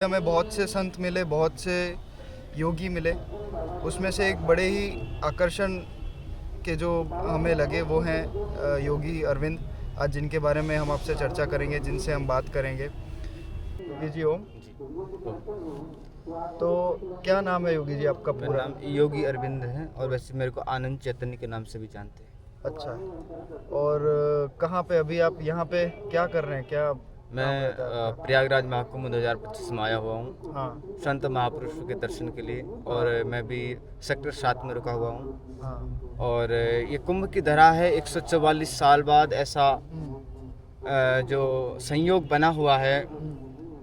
हमें बहुत से संत मिले, बहुत से योगी मिले। उसमें से एक बड़े ही आकर्षण के जो हमें लगे वो हैं योगी अरविंद। आज जिनके बारे में हम आपसे चर्चा करेंगे, जिनसे हम बात करेंगे। योगी जी ओम। तो क्या नाम है योगी जी आपका मेरा पूरा? नाम योगी अरविंद है और वैसे मेरे को आनंद चैतन्य के नाम से भी जानते हैं। अच्छा। और कहाँ पे अभी आप यहाँ पे क्या कर रहे हैं, क्या मैं काम रहता है आपका? प्रयागराज महाकुंभ 2025 में आया हुआ हूँ हाँ संत महापुरुषों के दर्शन के लिए, और मैं भी सेक्टर 7 में रुका हुआ हूँ। हाँ। और ये कुंभ की धरा है, 144 साल बाद ऐसा जो संयोग बना हुआ है,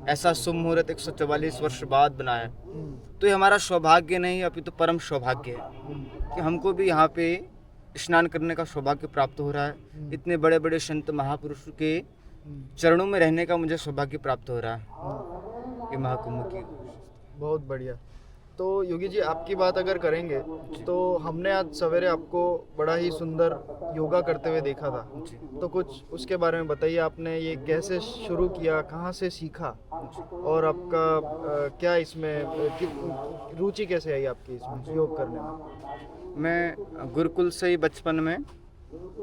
ऐसा शुभ मुहूर्त 144 वर्ष बाद बना है। तो ये हमारा सौभाग्य नहीं, अभी तो परम सौभाग्य है कि हमको भी यहाँ पे स्नान करने का सौभाग्य प्राप्त हो रहा है। इतने बड़े बड़े संत महापुरुषों के चरणों में रहने का मुझे सौभाग्य प्राप्त हो रहा है ये महाकुंभ की। बहुत बढ़िया। तो योगी जी आपकी बात अगर करेंगे तो हमने आज सवेरे आपको बड़ा ही सुंदर योगा करते हुए देखा था। जी। तो कुछ उसके बारे में बताइए, आपने ये कैसे शुरू किया, कहाँ से सीखा, और आपका क्या इसमें रुचि कैसे आई आपकी इसमें योग करने में? मैं गुरुकुल से ही बचपन में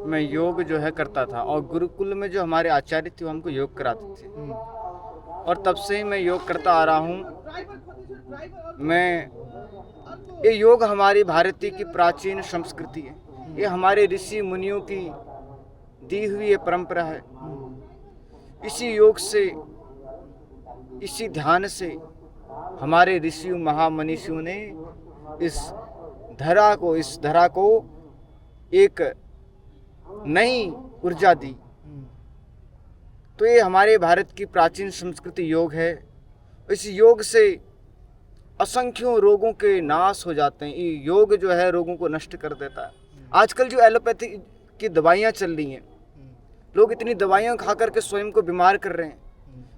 मैं योग जो है करता था, और गुरुकुल में जो हमारे आचार्य थे वो हमको योग कराते थे, और तब से ही मैं योग करता आ रहा हूँ। ये योग हमारी भारतीय की प्राचीन संस्कृति है, ये हमारे ऋषि मुनियों की दी हुई ये परंपरा है। इसी योग से, इसी ध्यान से हमारे ऋषियों महामनीषियों ने इस धरा को एक नई ऊर्जा दी। तो ये हमारे भारत की प्राचीन संस्कृति योग है। इस योग से असंख्यों रोगों के नाश हो जाते हैं। ये योग जो है रोगों को नष्ट कर देता है। आजकल जो एलोपैथी की दवाइयाँ चल रही हैं, लोग इतनी दवाइयाँ खा करके स्वयं को बीमार कर रहे हैं।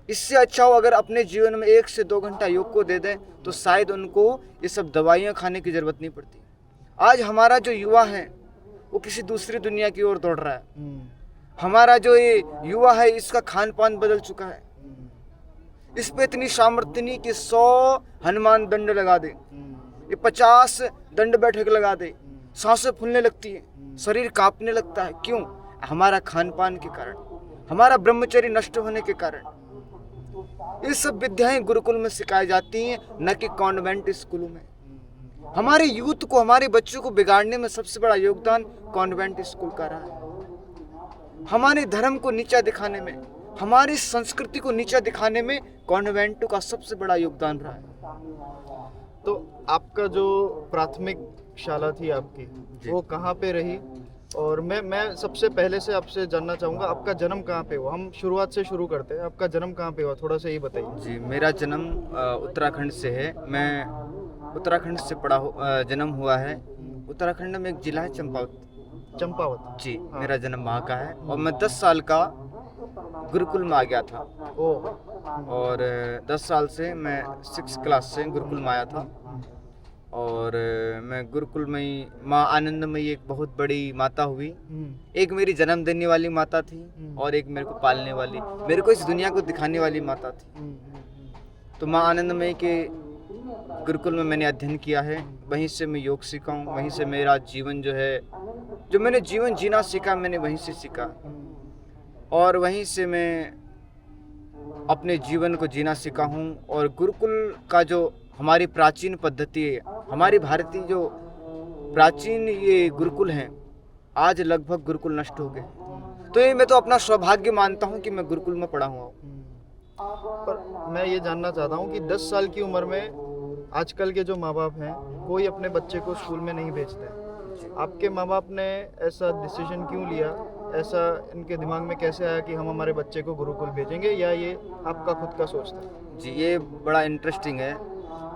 इससे अच्छा हो अगर अपने जीवन में 1 से 2 घंटा योग को दे दें तो शायद उनको ये सब दवाइयाँ खाने की ज़रूरत नहीं पड़ती। आज हमारा जो युवा है वो किसी दूसरी दुनिया की ओर दौड़ रहा है। हमारा जो ये युवा है इसका खान पान बदल चुका है। इस पे इतनी सामर्थ्य नहीं कि 100 हनुमान दंड लगा दे, ये 50 दंड बैठक लगा दे, सांसें फूलने लगती है, शरीर कांपने लगता है। क्यों? हमारा खान पान के कारण, हमारा ब्रह्मचर्य नष्ट होने के कारण। ये सब विद्याएं गुरुकुल में सिखाई जाती हैं, न कि कॉन्वेंट स्कूलों में। हमारे यूथ को, हमारे बच्चों को बिगाड़ने में सबसे बड़ा योगदान कॉन्वेंट स्कूल का रहा है। हमारे धर्म को नीचा दिखाने में, हमारी संस्कृति को नीचा दिखाने में कॉन्वेंट का सबसे बड़ा योगदान रहा है। तो आपका जो प्राथमिक शाला थी आपकी, वो कहाँ पे रही? और मैं सबसे पहले से आपसे जानना चाहूँगा आपका जन्म कहाँ पे हुआ। हम शुरुआत से शुरू करते हैं, आपका जन्म कहाँ पे हुआ, थोड़ा सा ये बताइए। जी, मेरा जन्म उत्तराखंड से है। मैं उत्तराखंड से जन्म हुआ है। उत्तराखंड में एक जिला है चंपावत। चंपावत जी। हाँ। मेरा जन्म वहाँ का है, और मैं 10 साल का गुरुकुल में आ गया था। ओह। और 10 साल से मैं 6 क्लास से गुरुकुल में आया था। और मैं गुरुकुल में ही माँ आनंदमयी एक बहुत बड़ी माता हुई। एक मेरी जन्म देने वाली माता थी, और एक मेरे को पालने वाली, मेरे को इस दुनिया को दिखाने वाली माता थी। तो माँ आनंदमयी के गुरुकुल में मैंने अध्ययन किया है, वहीं से मैं योग सीखा हूँ। वहीं से मेरा जीवन जो है, जो मैंने जीवन जीना सीखा, मैंने वहीं से सीखा, और वहीं से मैं अपने जीवन को जीना सीखा हूँ। और गुरुकुल का जो हमारी प्राचीन पद्धति है, हमारी भारतीय जो प्राचीन ये गुरुकुल हैं, आज लगभग गुरुकुल नष्ट हो गए। तो ये मैं तो अपना सौभाग्य मानता हूँ कि मैं गुरुकुल में पढ़ा हुआ हूँ। पर मैं ये जानना चाहता हूँ कि 10 साल की उम्र में आजकल के जो माँ बाप हैं, कोई अपने बच्चे को स्कूल में नहीं भेजते। आपके माँ बाप ने ऐसा डिसीजन क्यों लिया? ऐसा इनके दिमाग में कैसे आया कि हम हमारे बच्चे को गुरुकुल भेजेंगे, या ये आपका खुद का सोच था? जी, ये बड़ा इंटरेस्टिंग है।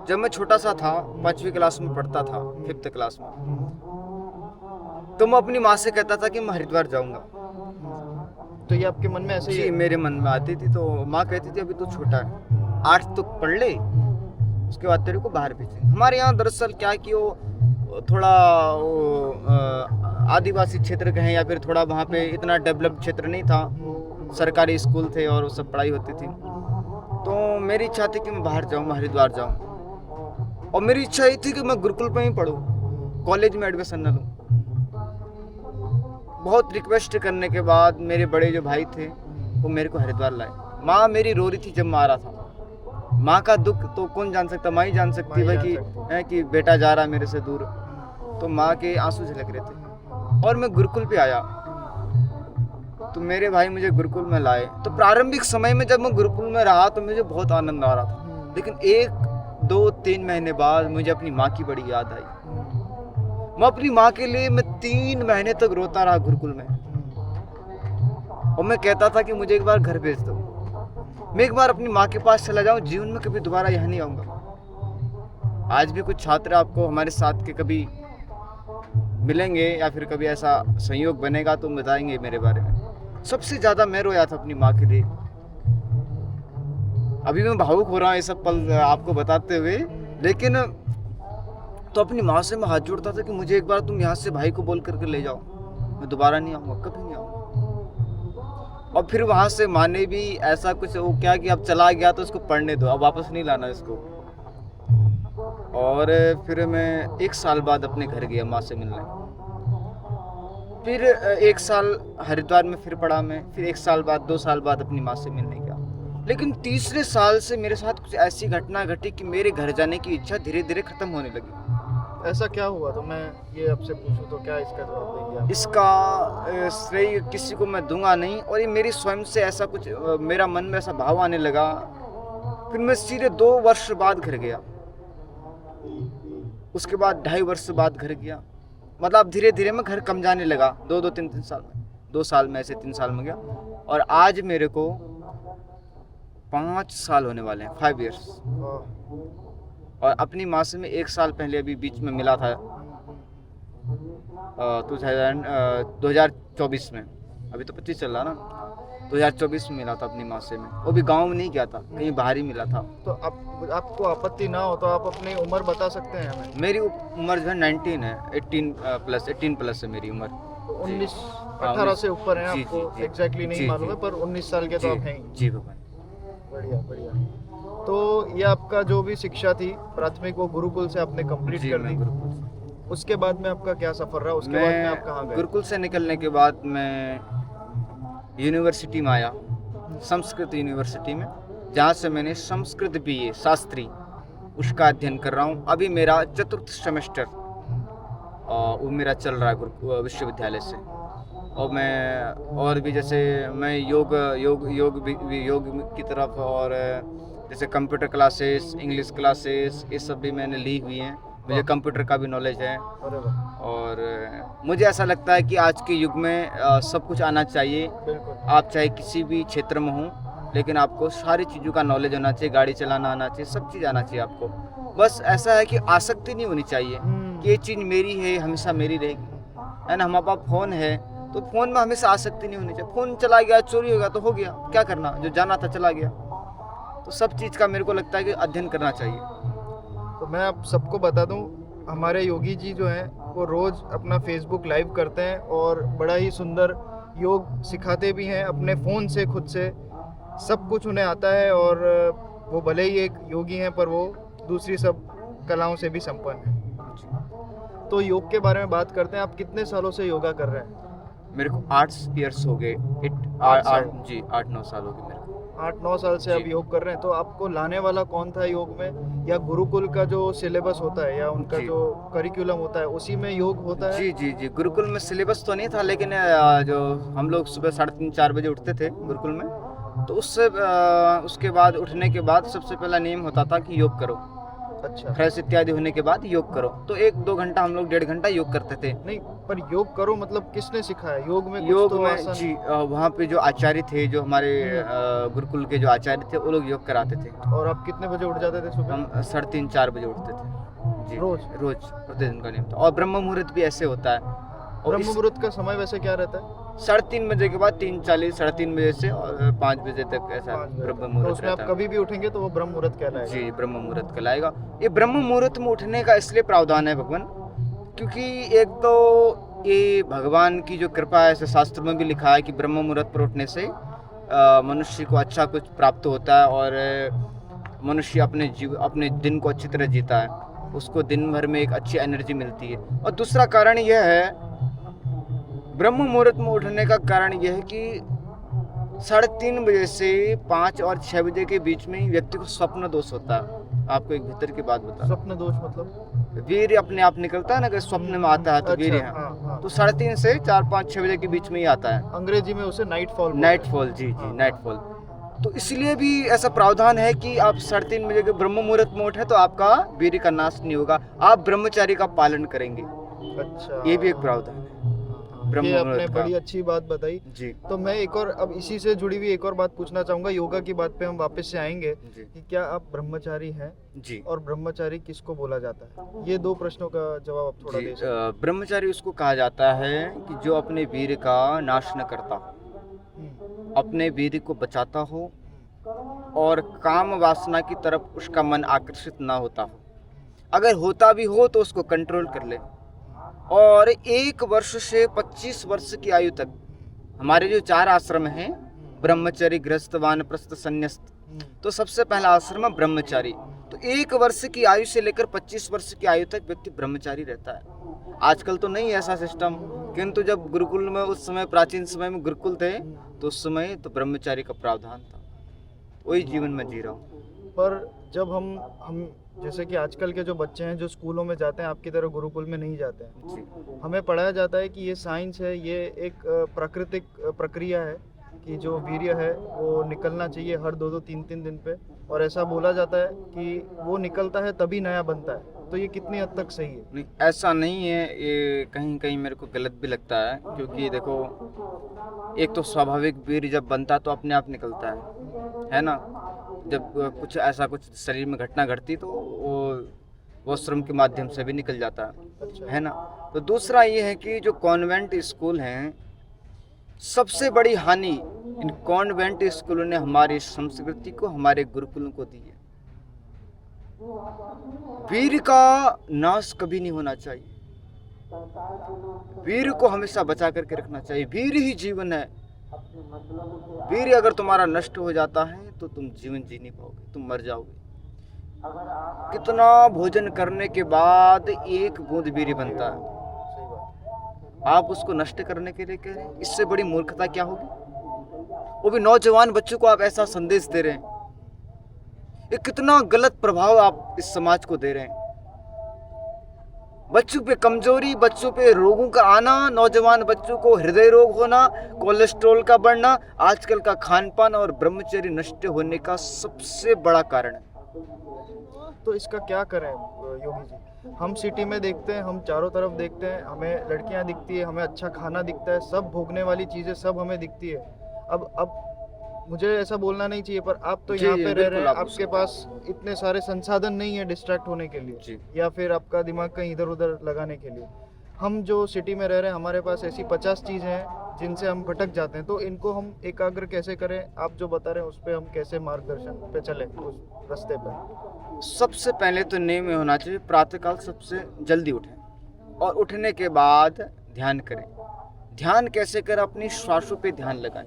जब मैं छोटा सा था, 5वीं क्लास में पढ़ता था, 5th क्लास में, तो मैं अपनी माँ से कहता था कि मैं हरिद्वार जाऊंगा। तो ये आपके मन में ऐसे जी, ही? मेरे मन में आती थी। तो माँ कहती थी अभी तो छोटा है, 8 तो पढ़ ले, उसके बाद तेरे को बाहर भेजेंगे। हमारे यहाँ दरअसल क्या है कि वो थोड़ा आदिवासी क्षेत्र कहें, या फिर थोड़ा वहाँ पे इतना डेवलप क्षेत्र नहीं था। सरकारी स्कूल थे और वो सब पढ़ाई होती थी। तो मेरी इच्छा थी कि मैं बाहर जाऊँ, मैं हरिद्वार जाऊँ, और मेरी इच्छा ये थी कि मैं गुरुकुल में ही पढूं, कॉलेज में एडमिशन न लूँ। बहुत रिक्वेस्ट करने के बाद मेरे बड़े जो भाई थे वो मेरे को हरिद्वार लाए। माँ मेरी रो रही थी जब मैं आ रहा था। माँ का दुख तो कौन जान सकता, माँ ही जान सकती है कि बेटा जा रहा है मेरे से दूर। तो माँ के आंसू झलक रहे थे और मैं गुरुकुल पे आया, तो मेरे भाई मुझे गुरुकुल में लाए। तो प्रारंभिक समय में जब मैं गुरुकुल में रहा तो मुझे बहुत आनंद आ रहा था, लेकिन 1, 2, 3 महीने बाद मुझे अपनी माँ की बड़ी याद आई। मैं अपनी माँ के लिए मैं 3 महीने तक रोता रहा गुरुकुल में, और मैं कहता था कि मुझे एक बार घर भेज दो, मैं एक बार अपनी माँ के पास चला जाऊं, जीवन में कभी दोबारा यहाँ नहीं आऊँगा। आज भी कुछ छात्र आपको हमारे साथ के कभी मिलेंगे या फिर कभी ऐसा संयोग बनेगा तो बताएंगे मेरे बारे में। सबसे ज़्यादा मैं रोया था अपनी माँ के लिए। अभी मैं भावुक हो रहा हूँ ये सब पल आपको बताते हुए, लेकिन तो अपनी माँ से मैं हाथ जोड़ता था कि मुझे एक बार तुम यहाँ से भाई को बोल करके ले जाओ, मैं दोबारा नहीं आऊँगा, कभी नहीं आऊँगा। और फिर वहाँ से माँ ने भी ऐसा कुछ वो क्या कि अब चला गया तो इसको पढ़ने दो, अब वापस नहीं लाना इसको। और फिर मैं 1 साल बाद अपने घर गया माँ से मिलने। फिर 1 साल हरिद्वार में फिर पढ़ा मैं, फिर 1 साल बाद 2 साल बाद अपनी माँ से मिलने गया। लेकिन तीसरे साल से मेरे साथ कुछ ऐसी घटना घटी कि मेरे घर जाने की इच्छा धीरे धीरे खत्म होने लगी। ऐसा क्या हुआ? तो मैं ये आपसे पूछूं तो क्या इसका जवाब देंगे आप? इसका श्रेय किसी को मैं दूंगा नहीं, और ये मेरी स्वयं से ऐसा कुछ मेरा मन में ऐसा भाव आने लगा। फिर मैं सीधे 2 वर्ष बाद घर गया, उसके बाद 2.5 वर्ष बाद घर गया। मतलब धीरे धीरे मैं घर कम जाने लगा, 2-2, 3-3 साल में, 2 साल में ऐसे 3 साल में गया, और आज मेरे को 5 साल होने वाले हैं, 5 years। और अपनी माँ से मैं 1 साल पहले अभी बीच में मिला था 2024 में, अभी तो 25 चल रहा ना, 2024 में मिला था अपनी माँ से मैं। वो भी गांव में नहीं गया था, कहीं बाहर ही मिला था। तो आपको आपत्ति ना हो तो आप अपनी उम्र बता सकते हैं हमें? मेरी उम्र जो है 19 है, 18 प्लस है मेरी उम्र। 19, 18 से ऊपर है जी, आपको? जी, एग्जैक्टली नहीं जी, मालूम जी, है, पर 19 साल के तो आप हैं ही। जी भगवान। बढ़िया बढ़िया। तो ये आपका जो भी शिक्षा थी प्राथमिक, वो गुरुकुल से आपने कंप्लीट कर दी। उसके बाद में आपका क्या सफर रहा? उसके बाद में आप कहाँ गए? गुरुकुल से निकलने के बाद मैं यूनिवर्सिटी में आया, संस्कृत यूनिवर्सिटी में, जहाँ से मैंने संस्कृत BA शास्त्री उसका अध्ययन कर रहा हूँ। अभी मेरा 4th सेमेस्टर वो मेरा चल रहा है विश्वविद्यालय से। और मैं और भी जैसे मैं योग की तरफ, और जैसे कंप्यूटर क्लासेस, इंग्लिश क्लासेस, ये सब भी मैंने ली हुई हैं। मुझे कंप्यूटर का भी नॉलेज है। और मुझे ऐसा लगता है कि आज के युग में सब कुछ आना चाहिए। आप चाहे किसी भी क्षेत्र में हो, लेकिन आपको सारी चीज़ों का नॉलेज होना चाहिए, गाड़ी चलाना आना चाहिए, सब चीज़ आना चाहिए आपको। बस ऐसा है कि आसक्ति नहीं होनी चाहिए कि ये चीज़ मेरी है, हमेशा मेरी रहेगी, है ना। हमारे पास फ़ोन है तो फ़ोन में हमेशा आसक्ति नहीं होनी चाहिए। फ़ोन चला गया, चोरी हो गया तो हो गया, क्या करना, जो जाना था चला गया। तो सब चीज़ का मेरे को लगता है कि अध्ययन करना चाहिए। तो मैं आप सबको बता दूं, हमारे योगी जी जो हैं वो रोज़ अपना फेसबुक लाइव करते हैं और बड़ा ही सुंदर योग सिखाते भी हैं अपने फ़ोन से, खुद से सब कुछ उन्हें आता है। और वो भले ही एक योगी हैं पर वो दूसरी सब कलाओं से भी संपन्न हैं। तो योग के बारे में बात करते हैं। आप कितने सालों से योगा कर रहे हैं? मेरे को 8 years हो गए, 8-9 साल हो गए मेरे को। 8-9 साल से आप योग कर रहे हैं। तो आपको लाने वाला कौन था योग में? या गुरुकुल का जो सिलेबस होता है या उनका जो करिकुलम होता है उसी में योग होता है? जी, गुरुकुल में सिलेबस तो नहीं था, लेकिन जो हम लोग सुबह 3:30-4 बजे उठते थे गुरुकुल में, तो उसके बाद उठने के बाद सबसे पहला नियम होता था कि योग करो। अच्छा। फ्रेश इत्यादि होने के बाद योग करो। तो 1-2 घंटा हम लोग 1.5 घंटा योग करते थे। नहीं, पर योग करो मतलब किसने सिखाया? योग में जी, वहाँ पे जो आचार्य थे, जो हमारे गुरुकुल के जो आचार्य थे, वो लोग योग कराते थे। और आप कितने बजे उठ जाते थे सुबह? हम 3:30-4 बजे उठते थे जी। रोज प्रतिदिन का नियम था। और ब्रह्म मुहूर्त भी ऐसे होता है। ब्रह्म मुहूर्त का समय वैसे क्या रहता है? 3:30 बजे के बाद 3:40, 3:30 बजे से और 5 बजे तक ऐसा ब्रह्म मुहूर्त उसमें आप कभी भी उठेंगे तो वो ब्रह्म मुहूर्त कहलाएगा। जी, ब्रह्म मुहूर्त कहलाएगा। ये ब्रह्म मुहूर्त में उठने का इसलिए प्रावधान है भगवान, क्योंकि एक तो ये भगवान की जो कृपा है, ऐसे शास्त्र में भी लिखा है कि ब्रह्म मुहूर्त पर उठने से मनुष्य को अच्छा कुछ प्राप्त होता है और मनुष्य अपने दिन को अच्छी तरह जीता है, उसको दिन भर में एक अच्छी एनर्जी मिलती है। और दूसरा कारण यह है, ब्रह्म मुहूर्त में उठने का कारण यह है कि 3:30 बजे से 5 और 6 बजे के बीच में ही व्यक्ति को स्वप्न दोष होता है। आपको एक भीतर की बात बता, स्वप्न दोष मतलब? वीर्य अपने आप निकलता है ना, कि स्वप्न में आता है तो अच्छा, वीर्य है। हाँ, हाँ। तो 3:30 से 4, 5, 6 बजे के बीच में ही आता है। अंग्रेजी में उसे नाइट फॉल नाइटफॉल, जी जी, नाइटफॉल। तो इसलिए भी ऐसा प्रावधान है कि आप 3:30 बजे के ब्रह्म मुहूर्त में उठे तो आपका वीर्य का नाश नहीं होगा, आप ब्रह्मचारी का पालन करेंगे। अच्छा, ये भी एक प्रावधान है ब्रह्म ये आपने मुहूर्त का। बड़ी अच्छी बात बताई। जी तो मैं एक और अब इसी से जुड़ी हुई एक और बात पूछना चाहूंगा, योगा की बात पे हम वापस से आएंगे जी कि क्या आप ब्रह्मचारी हैं जी और ब्रह्मचारी किसको बोला जाता है? ये 2 प्रश्नों का जवाब आप थोड़ा जी। दे सकते ब्रह्मचारी उसको कहा जाता है कि जो अपने वीर्य का नाश न करता हो, हैं? अपने वीर्य को बचाता हो और काम वासना की तरफ उसका मन आकर्षित ना होता हो। अगर होता भी हो तो उसको कंट्रोल कर ले। और 1 वर्ष से 25 वर्ष की आयु तक हमारे जो 4 आश्रम हैं, ब्रह्मचर्य, गृहस्थ, वानप्रस्थ, संन्यास्त, तो सबसे पहला आश्रम है ब्रह्मचारी। तो 1 वर्ष की आयु से लेकर 25 वर्ष की आयु तक व्यक्ति ब्रह्मचारी रहता है। आजकल तो नहीं है ऐसा सिस्टम, किंतु जब गुरुकुल में उस समय, प्राचीन समय में गुरुकुल थे, तो उस समय तो ब्रह्मचारी का प्रावधान था। वही जीवन में जी रहा हूँ। पर जब हम जैसे कि आजकल के जो बच्चे हैं जो स्कूलों में जाते हैं, आपकी तरह गुरुकुल में नहीं जाते हैं, जी हमें पढ़ाया जाता है कि ये साइंस है, ये एक प्राकृतिक प्रक्रिया है कि जो वीर्य है वो निकलना चाहिए हर 2-2, 3-3 दिन पे, और ऐसा बोला जाता है कि वो निकलता है तभी नया बनता है। तो ये कितनी हद तक सही है? नहीं, ऐसा नहीं है, ये कहीं कहीं मेरे को गलत भी लगता है। क्योंकि देखो, एक तो स्वाभाविक वीर्य जब बनता तो अपने आप निकलता है ना। जब कुछ ऐसा कुछ शरीर में घटना घटती तो वो श्रम के माध्यम से भी निकल जाता अच्छा। है ना। तो दूसरा ये है कि जो कॉन्वेंट स्कूल हैं, सबसे बड़ी हानि इन कॉन्वेंट स्कूलों ने हमारी संस्कृति को, हमारे गुरुकुलों को दी है। वीर का नाश कभी नहीं होना चाहिए, वीर को हमेशा बचा करके रखना चाहिए। वीर ही जीवन है। वीर अगर तुम्हारा नष्ट हो जाता है तो तुम जीवन जी नहीं पाओगे, तुम मर जाओगे। कितना भोजन करने के बाद 1 बूंद वीर बनता है, सही बात। आप उसको नष्ट करने के लिए कह रहे हैं? इससे बड़ी मूर्खता क्या होगी? वो भी नौजवान बच्चों को आप ऐसा संदेश दे रहे हैं। ये कितना गलत प्रभाव आप इस समाज को दे रहे हैं। बच्चों पे कमजोरी, बच्चों पे रोगों का आना, नौजवान बच्चों को हृदय रोग होना, कोलेस्ट्रॉल का बढ़ना, आजकल का खान पान और ब्रह्मचर्य नष्ट होने का सबसे बड़ा कारण है। तो इसका क्या करें योगी जी? हम सिटी में देखते हैं, हम चारों तरफ देखते हैं, हमें लड़कियां दिखती है, हमें अच्छा खाना दिखता है, सब भोगने वाली चीज़ें सब हमें दिखती है। अब मुझे ऐसा बोलना नहीं चाहिए, पर आप तो जी, यहाँ जी, पे रह बिल्कुल रहे हैं, आप आपके पास इतने सारे संसाधन नहीं है डिस्ट्रैक्ट होने के लिए, जी। या फिर आपका दिमाग कहीं इधर उधर लगाने के लिए। हम जो सिटी में रह रहे हैं, हमारे पास ऐसी 50 चीज़ें हैं जिनसे हम भटक जाते हैं। तो इनको हम एकाग्र कैसे करें? आप जो बता रहे हैं उस पर हम कैसे मार्गदर्शन पे चलें, उस रास्ते पर? सबसे पहले तो नियम में होना चाहिए, प्रातःकाल सबसे जल्दी उठें और उठने के बाद ध्यान करें। ध्यान कैसे करें? अपनी श्वासों पे ध्यान लगाएं।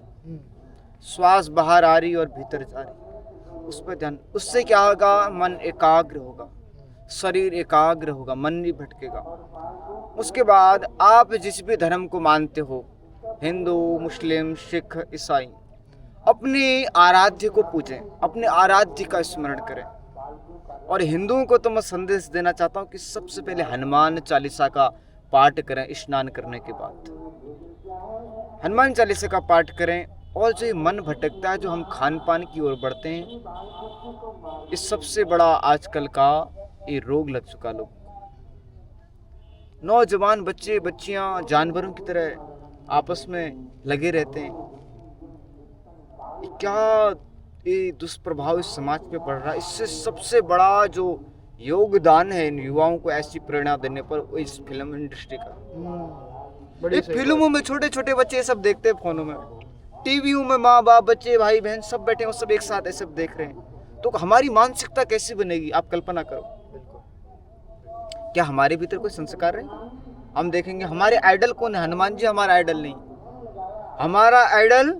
श्वास बाहर आ रही और भीतर जा रही, उस पर ध्यान। उससे क्या होगा? मन एकाग्र होगा, शरीर एकाग्र होगा, मन नहीं भटकेगा। उसके बाद आप जिस भी धर्म को मानते हो, हिंदू, मुस्लिम, सिख, ईसाई, अपने आराध्य को पूजें, अपने आराध्य का स्मरण करें। और हिंदुओं को तो मैं संदेश देना चाहता हूँ कि सबसे पहले हनुमान चालीसा का पाठ करें स्नान करने के बाद। हनुमान चालीसा का पाठ करें। और जो ये मन भटकता है, जो हम खान पान की ओर बढ़ते हैं, इस सबसे बड़ा आजकल का ये रोग लग चुका लोगों को। नौजवान बच्चे बच्चियां जानवरों की तरह आपस में लगे रहते हैं। क्या ये दुष्प्रभाव इस समाज पे पड़ रहा है? इससे सबसे बड़ा जो योगदान है इन युवाओं को ऐसी प्रेरणा देने पर, वो इस फिल्म इंडस्ट्री का। बड़ी ये सही फिल्मों में छोटे छोटे बच्चे ये सब देखते हैं, फोनों में, टीवीओं में माँ बाप, बच्चे, भाई बहन सब बैठे हैं, वो सब एक साथ ऐसे देख रहे हैं। तो हमारी मानसिकता कैसी बनेगी? आप कल्पना करो। क्या हमारे भीतर कोई संस्कार है? हम देखेंगे हमारे आइडल कौन है? हनुमान जी हमारा आइडल नहीं। हमारा आइडल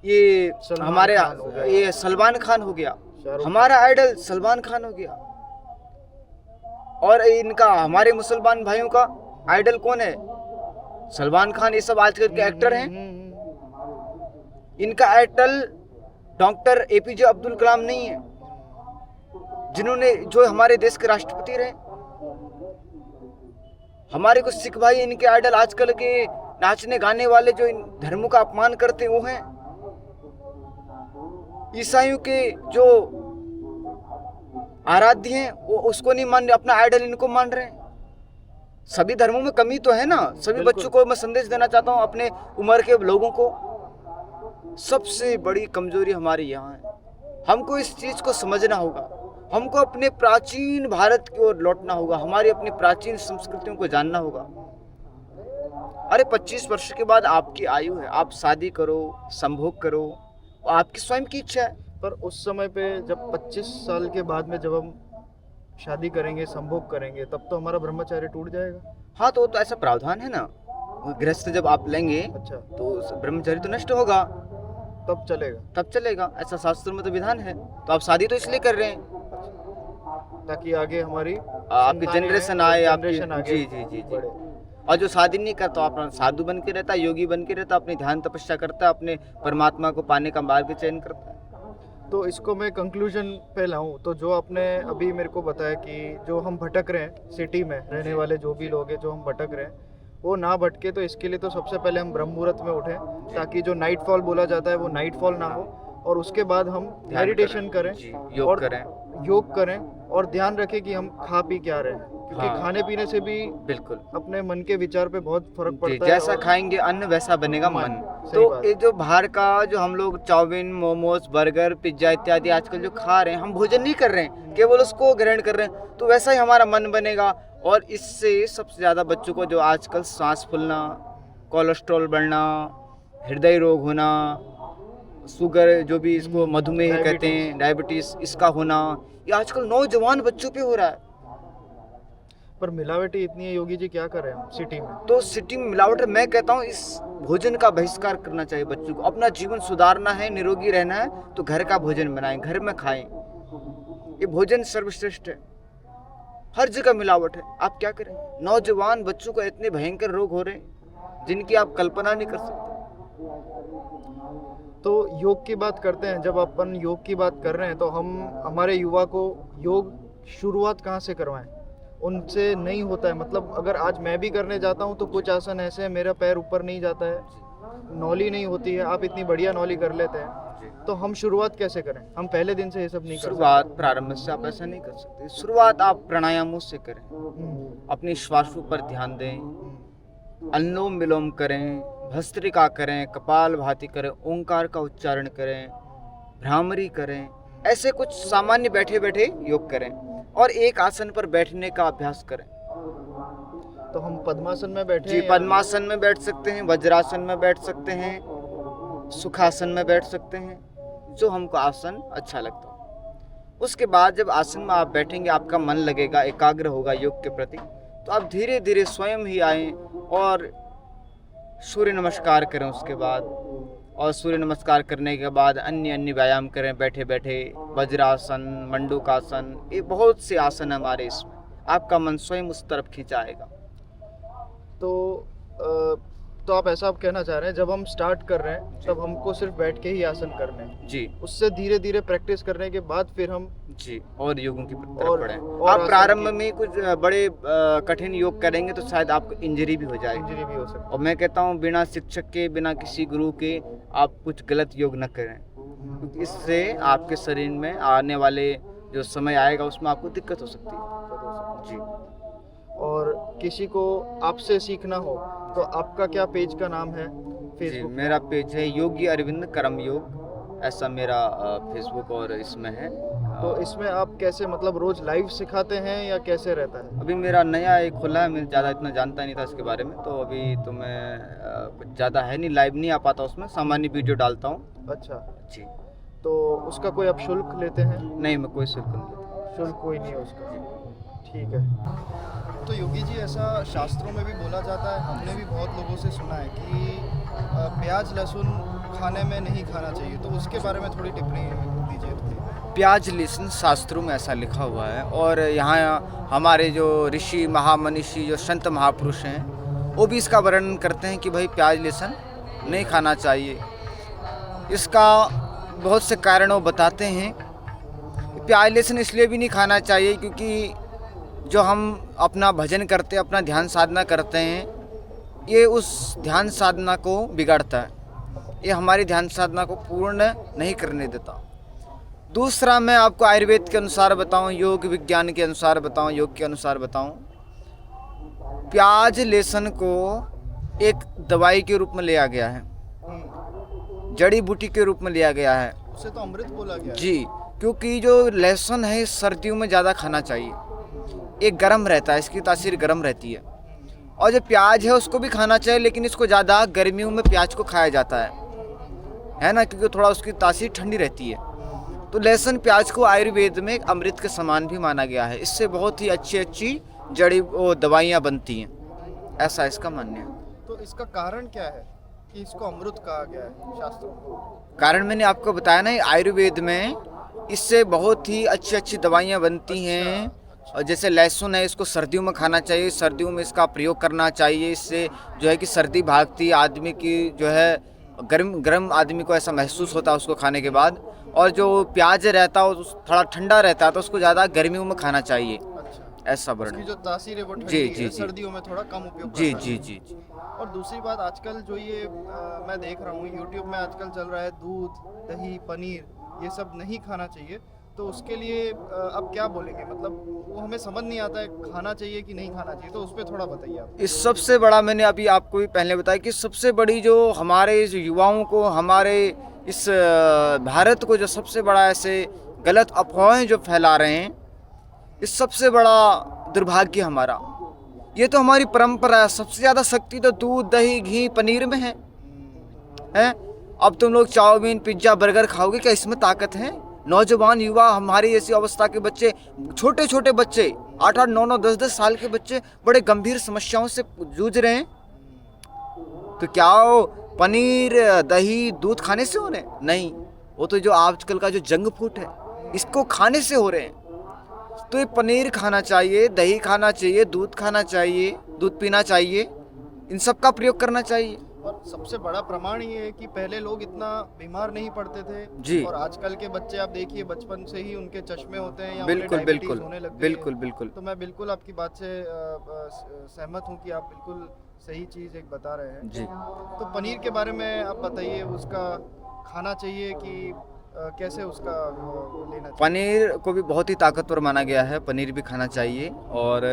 ये सलमान हमारे खान हो गया। ये सलमान खान हो गया, शाहरुख हमारा आइडल सलमान खान हो गया। और इनका हमारे मुसलमान भाइयों का आइडल कौन है? सलमान खान। ये सब आजकल के एक्टर हैं। इनका idol doctor APJ Abdul Kalam नहीं है, जिन्होंने जो हमारे देश के राष्ट्रपति रहे। हमारे कुछ सिख भाई इनके आइडल आजकल के नाचने गाने वाले जो इन धर्मों का अपमान करते हैं वो हैं। ईसाइयों के जो आराध्य हैं वो उसको नहीं मान रहे, अपना आइडल इनको मान रहे हैं। सभी धर्मों में कमी तो है ना। सभी बिल्कुल। बच्चों को मैं संदेश देना चाहता हूँ, अपने उम्र के लोगों को, सबसे बड़ी कमजोरी हमारी यहाँ है। हमको इस चीज को समझना होगा, हमको अपने प्राचीन भारत की ओर लौटना होगा, हमारी अपनी प्राचीन संस्कृतियों को जानना होगा। अरे 25 वर्ष के बाद आपकी आयु है, आप शादी करो, संभोग करो, आपकी स्वयं की इच्छा है। पर उस समय पे जब 25 साल के बाद में जब हम शादी करेंगे, संभोग करेंगे, तब तो हमारा ब्रह्मचर्य टूट जाएगा। हाँ, तो ऐसा प्रावधान है ना, गृहस्थ जब आप लेंगे अच्छा, तो ब्रह्मचर्य तो नष्ट होगा, तब चलेगा, तब चलेगा। ऐसा शास्त्रों में तो विधान है। तो आप शादी तो इसलिए कर रहे हैं ताकि आगे हमारी आपकी जनरेशन आए, आपकी जनरेशन आगे जी जी जी जी। बढ़े। और जो शादी नहीं करता अपना साधु बन के रहता है, योगी बन के रहता है, अपनी ध्यान तपस्या करता है, अपने परमात्मा को पाने का मार्ग चयन करता है। तो इसको मैं कंक्लूजन पे लाऊं तो जो आपने अभी मेरे को बताया कि जो हम भटक रहे हैं सिटी में रहने वाले जो भी लोग हैं, जो हम भटक रहे हैं, वो ना भटके, तो इसके लिए तो सबसे पहले हम ब्रह्म मुहूर्त में उठें, ताकि जो नाइट फॉल बोला जाता है वो नाइट फॉल ना हो, और उसके बाद हम ध्यान मेडिटेशन करें, जी, योग और करें। योग करें, और ध्यान रखें कि हम खा पी क्या रहे हैं, क्योंकि हाँ। खाने पीने से भी बिल्कुल अपने मन के विचार पे बहुत फर्क जी, पड़ता है। जैसा और खाएंगे अन्न वैसा बनेगा मन। सही तो बात। ये जो बाहर का जो हम लोग चाउमीन, मोमोज, बर्गर, पिज्जा इत्यादि आजकल जो खा रहे हैं, हम भोजन नहीं कर रहे हैं, केवल उसको ग्रहण कर रहे हैं, तो वैसा ही हमारा मन बनेगा। और इससे सबसे ज़्यादा बच्चों को जो आजकल सांस फूलना, कोलेस्ट्रॉल बढ़ना, हृदय रोग होना, शुगर जो भी इसको मधुमेह कहते हैं, डायबिटीज, इसका होना, ये आजकल नौजवान बच्चों पे हो रहा है। पर मिलावटी इतनी है योगी जी, क्या करें हम सिटी में। तो सिटी में मिलावट है। मैं कहता हूँ इस भोजन का बहिष्कार करना चाहिए बच्चों को। अपना जीवन सुधारना है, निरोगी रहना है, तो घर का भोजन बनाएं, घर में खाएं। ये भोजन सर्वश्रेष्ठ है। हर जगह मिलावट है, आप क्या करें। नौजवान बच्चों को इतने भयंकर रोग हो रहे हैं जिनकी आप कल्पना नहीं कर सकते। तो योग की बात करते हैं, जब अपन योग की बात कर रहे हैं तो हम हमारे युवा को योग शुरुआत कहाँ से करवाएं। उनसे नहीं होता है, मतलब अगर आज मैं भी करने जाता हूँ तो कुछ आसन ऐसे हैं मेरा पैर ऊपर नहीं जाता है, नौली नहीं होती है। आप इतनी बढ़िया नौली कर लेते हैं, तो हम शुरुआत कैसे करें। हम पहले दिन से ये सब नहीं कर शुरुआत प्रारंभ से आप ऐसा नहीं कर सकते। शुरुआत आप प्राणायामों से करें, सकते। अपनी श्वासों पर ध्यान दें, अनुलोम विलोम करें, भस्त्रिका करें, कपाल भाती करें, ओंकार का उच्चारण करें, भ्रामरी करें। ऐसे कुछ सामान्य बैठे बैठे योग करें और एक आसन पर बैठने का अभ्यास करें। तो हम पद्मासन में बैठे जी, हैं या- पद्मासन में बैठ सकते हैं, वज्रासन में बैठ सकते हैं, सुखासन में बैठ सकते हैं, जो हमको आसन अच्छा लगता हो। उसके बाद जब आसन में आप बैठेंगे, आपका मन लगेगा, एकाग्र होगा योग के प्रति, तो आप धीरे धीरे स्वयं ही आएं और सूर्य नमस्कार करें। उसके बाद और सूर्य नमस्कार करने के बाद अन्य अन्य व्यायाम करें बैठे बैठे, वज्रासन, मंडूकासन, ये बहुत से आसन हमारे इसमें। आपका मन स्वयं उस तरफ खिंचाएगा। तो आप ऐसा आप कहना चाह रहे हैं, जब हम स्टार्ट कर रहे हैं तब हमको सिर्फ बैठ के ही आसन करने हैं, जी उससे धीरे धीरे प्रैक्टिस करने के बाद फिर हम जी, और योगों की तरफ और- बढ़ें। और आप आसन प्रारंभ की- में कुछ बड़े कठिन योग करेंगे तो शायद आपको इंजरी भी हो जाएगी। इंजरी भी हो सकती और मैं कहता हूँ बिना शिक्षक के, बिना किसी गुरु के आप कुछ गलत योग न करें, क्योंकि इससे आपके शरीर में आने वाले जो समय आएगा उसमें आपको दिक्कत हो सकती है। जी, और किसी को आपसे सीखना हो तो आपका क्या पेज का नाम है जी, फेसबुक। मेरा पेज है योगी अरविंद कर्म योग, ऐसा मेरा फेसबुक और इसमें है। तो इसमें आप कैसे, मतलब रोज लाइव सिखाते हैं या कैसे रहता है। अभी मेरा नया एक खुला है, मैं ज़्यादा इतना जानता नहीं था इसके बारे में, तो अभी तो मैं कुछ ज़्यादा है नहीं, लाइव नहीं आ पाता उसमें, सामान्य वीडियो डालता हूँ। अच्छा, जी, तो उसका कोई आप शुल्क लेते हैं। नहीं, मैं कोई शुल्क नहीं लेता। शुल्क कोई नहीं है उसका। ठीक है। तो योगी जी, ऐसा शास्त्रों में भी बोला जाता है, हमने भी बहुत लोगों से सुना है कि प्याज लहसुन खाने में नहीं खाना चाहिए, तो उसके बारे में थोड़ी टिप्पणी दीजिए थोड़ी। प्याज लहसुन शास्त्रों में ऐसा लिखा हुआ है, और यहाँ हमारे जो ऋषि महामनीषी जो संत महापुरुष हैं वो भी इसका वर्णन करते हैं कि भाई प्याज लहसुन नहीं खाना चाहिए। इसका बहुत से कारण वो बताते हैं। प्याज लहसुन इसलिए भी नहीं खाना चाहिए क्योंकि जो हम अपना भजन करते हैं, अपना ध्यान साधना करते हैं, ये उस ध्यान साधना को बिगाड़ता है, ये हमारी ध्यान साधना को पूर्ण नहीं करने देता। दूसरा, मैं आपको आयुर्वेद के अनुसार बताऊं, योग विज्ञान के अनुसार बताऊं, योग के अनुसार बताऊं, प्याज लहसुन को एक दवाई के रूप में लिया गया है, जड़ी बूटी के रूप में लिया गया है। उसे तो अमृत बोला गया है। जी, क्योंकि जो लहसुन है सर्दियों में ज़्यादा खाना चाहिए, एक गर्म रहता है, इसकी तासीर गर्म रहती है। और जो प्याज है उसको भी खाना चाहिए, लेकिन इसको ज़्यादा गर्मियों में प्याज को खाया जाता है ना, क्योंकि थोड़ा उसकी तासीर ठंडी रहती है। तो लहसुन प्याज को आयुर्वेद में अमृत के समान भी माना गया है। इससे बहुत ही अच्छी अच्छी जड़ी दवाइयाँ बनती हैं, ऐसा इसका मानना है। तो इसका कारण क्या है कि इसको अमृत कहा गया है शास्त्रों में? कारण मैंने आपको बताया ना, आयुर्वेद में इससे बहुत ही अच्छी अच्छी दवाइयाँ बनती हैं। और जैसे लहसुन है, इसको सर्दियों में खाना चाहिए, सर्दियों में इसका प्रयोग करना चाहिए। इससे जो है कि सर्दी भागती, आदमी की जो है गर्म आदमी को ऐसा महसूस होता है उसको खाने के बाद। और जो प्याज रहता है थोड़ा ठंडा रहता है, तो उसको ज़्यादा गर्मियों में खाना चाहिए, ऐसा वर्णन। उसकी जो तासीर है वो ठंडी जी, है, जी। सर्दियों में थोड़ा कम उपयोग जी करना जी चाहिए। जी जी। और दूसरी बात, आजकल जो ये मैं देख रहा हूँ यूट्यूब में आजकल चल रहा है, दूध दही पनीर ये सब नहीं खाना चाहिए, तो उसके लिए अब क्या बोलेंगे? मतलब वो हमें समझ नहीं आता है खाना चाहिए कि नहीं खाना चाहिए, तो उस पर थोड़ा बताइए आप। इस सबसे बड़ा, मैंने अभी आपको भी पहले बताया कि सबसे बड़ी जो हमारे जो युवाओं को, हमारे इस भारत को जो सबसे बड़ा ऐसे गलत अफवाहें जो फैला रहे हैं, इस सबसे बड़ा दुर्भाग्य हमारा। ये तो हमारी परंपरा है, सबसे ज़्यादा शक्ति तो दूध दही घी पनीर में है। अब तुम लोग चाउमीन पिज्ज़ा बर्गर खाओगे, क्या इसमें ताकत है? नौजवान युवा, हमारी ऐसी अवस्था के बच्चे, छोटे छोटे बच्चे 8-8 9-9 10-10 साल के बच्चे बड़े गंभीर समस्याओं से जूझ रहे हैं। तो क्या वो पनीर दही दूध खाने से हो रहे हैं? नहीं, वो तो जो आजकल का जो जंक फूड है इसको खाने से हो रहे हैं। तो ये पनीर खाना चाहिए, दही खाना चाहिए, दूध खाना चाहिए, दूध पीना चाहिए, इन सब का प्रयोग करना चाहिए। और सबसे बड़ा प्रमाण ये है कि पहले लोग इतना बीमार नहीं पड़ते थे जी। और आजकल के बच्चे आप देखिए बचपन से ही उनके चश्मे होते हैं या बिल्कुल उन्हें डायबिटीज बिल्कुल होने लग गई है। बिल्कुल बिल्कुल। तो मैं बिल्कुल आपकी बात से सहमत हूँ कि आप बिल्कुल सही चीज़ एक बता रहे हैं। जी। तो पनीर के बारे में आप बताइए, उसका खाना चाहिए कि कैसे उसका लेना चाहिए? पनीर को भी बहुत ही ताकतवर माना गया है, पनीर भी खाना चाहिए। और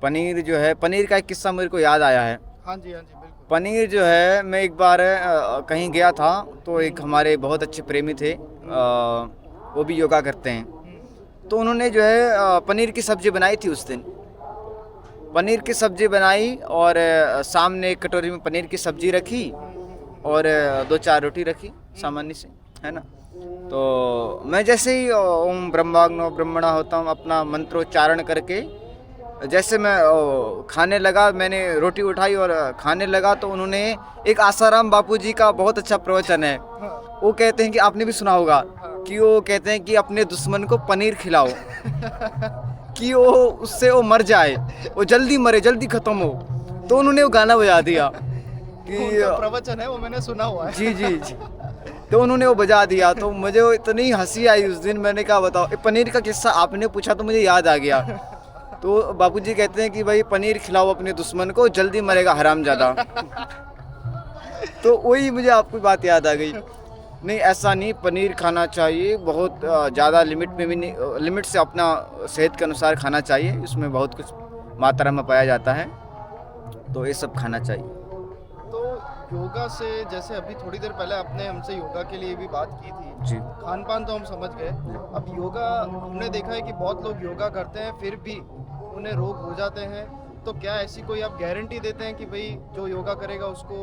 पनीर जो है, पनीर का एक किस्सा मेरे को याद आया है। हाँ जी बिल्कुल। पनीर जो है, मैं एक बार कहीं गया था, तो एक हमारे बहुत अच्छे प्रेमी थे, वो भी योगा करते हैं। तो उन्होंने जो है पनीर की सब्ज़ी बनाई थी उस दिन। पनीर की सब्ज़ी बनाई और सामने एक कटोरी में पनीर की सब्ज़ी रखी और 2-4 रोटी रखी सामान्य से, है ना। तो मैं जैसे ही ओम ब्रह्माग्नो ब्रह्मणा होता हूँ, अपना मंत्रोच्चारण करके जैसे मैं खाने लगा, मैंने रोटी उठाई और खाने लगा, तो उन्होंने एक आसाराम बापूजी का बहुत अच्छा प्रवचन है, वो कहते हैं कि आपने भी सुना होगा कि वो कहते हैं कि अपने दुश्मन को पनीर खिलाओ कि वो उससे वो मर जाए, वो जल्दी मरे, जल्दी खत्म हो। तो उन्होंने वो गाना बजा दिया कि उनका प्रवचन है, वो मैंने सुना हुआ है। जी जी जी। तो उन्होंने वो बजा दिया, तो मुझे वो इतनी हंसी आई उस दिन। मैंने कहा बताओ, पनीर का किस्सा आपने पूछा तो मुझे याद आ गया। तो बापूजी कहते हैं कि भाई पनीर खिलाओ अपने दुश्मन को, जल्दी मरेगा हरामजादा। तो वही मुझे आपकी बात याद आ गई। नहीं, ऐसा नहीं, पनीर खाना चाहिए, बहुत ज़्यादा लिमिट में भी नहीं, लिमिट से अपना सेहत के अनुसार खाना चाहिए। इसमें बहुत कुछ मात्रा में पाया जाता है, तो ये सब खाना चाहिए। तो योगा से, जैसे अभी थोड़ी देर पहले आपने हमसे योगा के लिए भी बात की थी जी। खान पान तो हम समझ गए। अब योगा हमने देखा है कि बहुत लोग योगा करते हैं फिर भी उन्हें रोग हो जाते हैं, तो क्या ऐसी कोई आप गारंटी देते हैं कि भाई जो योगा करेगा उसको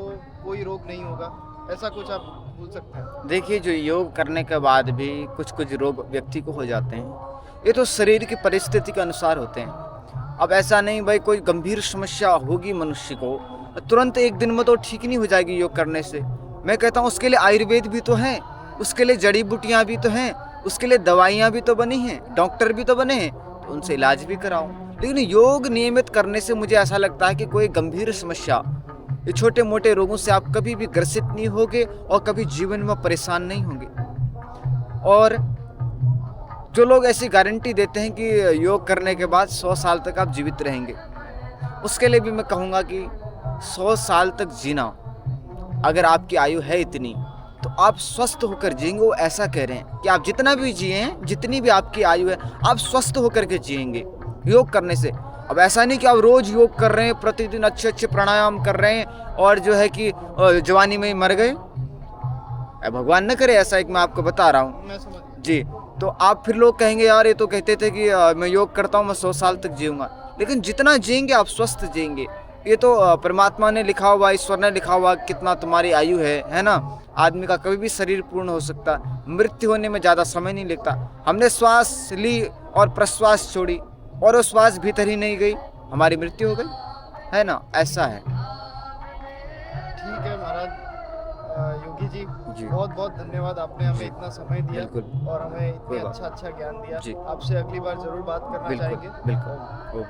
कोई रोग नहीं होगा? ऐसा कुछ आप बोल सकते हैं? देखिए, जो योग करने के बाद भी कुछ कुछ रोग व्यक्ति को हो जाते हैं, ये तो शरीर की परिस्थिति के अनुसार होते हैं। अब ऐसा नहीं भाई कोई गंभीर समस्या होगी मनुष्य को, तुरंत एक दिन में तो ठीक नहीं हो जाएगी योग करने से। मैं कहता हूँ उसके लिए आयुर्वेद भी तो हैं, उसके लिए जड़ी बूटियाँ भी तो हैं, उसके लिए दवाइयाँ भी तो बनी हैं, डॉक्टर भी तो बने हैं, तो उनसे इलाज भी कराऊं। लेकिन योग नियमित करने से मुझे ऐसा लगता है कि कोई गंभीर समस्या, ये छोटे मोटे रोगों से आप कभी भी ग्रसित नहीं होगे और कभी जीवन में परेशान नहीं होंगे। और जो लोग ऐसी गारंटी देते हैं कि योग करने के बाद 100 साल तक आप जीवित रहेंगे, उसके लिए भी मैं कहूँगा कि 100 साल तक जीना, अगर आपकी आयु है इतनी, तो आप स्वस्थ होकर जिएंगे। वो ऐसा कह रहे हैं कि आप जितना भी जिए, जितनी भी आपकी आयु है, आप स्वस्थ होकर के जिएंगे योग करने से। अब ऐसा नहीं कि आप रोज योग कर रहे हैं, प्रतिदिन अच्छे अच्छे प्राणायाम कर रहे हैं और जो है कि जवानी में ही मर गए। भगवान न करे ऐसा, एक मैं आपको बता रहा हूँ मैं समझ गया। जी। तो आप फिर लोग कहेंगे यार ये तो कहते थे कि मैं योग करता हूँ मैं 100 साल तक जीऊँगा। लेकिन जितना जिएंगे आप स्वस्थ जिएंगे। ये तो परमात्मा ने लिखा हुआ, ईश्वर ने लिखा हुआ कितना तुम्हारी आयु है ना। आदमी का कभी भी शरीर पूर्ण हो सकता है, मृत्यु होने में ज़्यादा समय नहीं लगता। हमने श्वास ली और प्रश्वास छोड़ी और वो श्वास भीतर ही नहीं गई, हमारी मृत्यु हो गई, है ना। ऐसा है। ठीक है महाराज। योगी जी, जी। बहुत बहुत धन्यवाद, आपने हमें इतना समय दिया बिल्कुल। और हमें कोई इतनी बात। अच्छा ज्ञान दिया। जी। आपसे अगली बार जरूर बात करना बिल्कुल चाहेंगे। बिल्कुल।